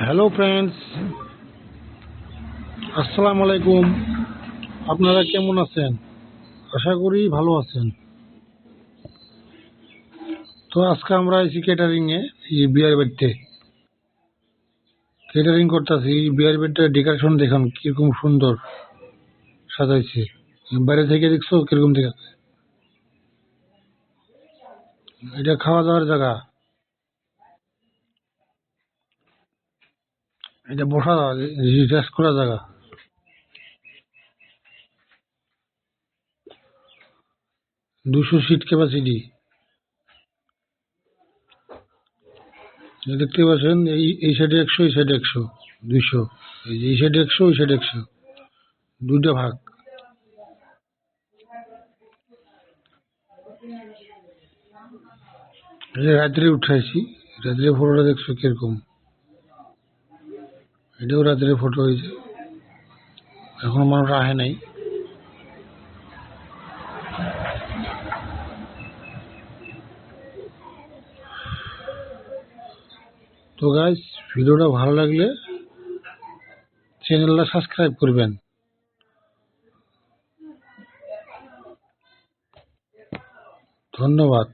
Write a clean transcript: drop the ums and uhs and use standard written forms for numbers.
Hello friends, আসসালামু আলাইকুম। আপনারা কেমন আছেন? আশা করি ভালো আছেন। তো আজকে আমরা এসি ক্যাটারিংয়ে, এই বিয়ার বেডতে ক্যাটারিং করতেছি। বিয়ার বেডটা ডেকোরেশন দেখুন কিরকম সুন্দর সাজাইছে। বাইরে থেকে দেখছো কিরকম দেখাচ্ছে। এটা খাওয়া দাওয়ার জায়গা, এটা বসা রেস্ট করার জায়গা। 200 সিট ক্যাপাসিটি। দেখতে পাচ্ছেন এই সাইডে 100, এই সাইডে 100, 200। এই সাইডে 100, ওই সাইডে 100, দুইটা ভাগ। রাত্রে উঠাইছি, রাত্রে ফটোটা দেখছো কিরকম। এটাও রাত্রে ফটো হয়েছে, এখন মানুষ আহে নাই। তো গাইস, ভিডিওটা ভালো লাগলে চ্যানেলটা সাবস্ক্রাইব করবেন। ধন্যবাদ।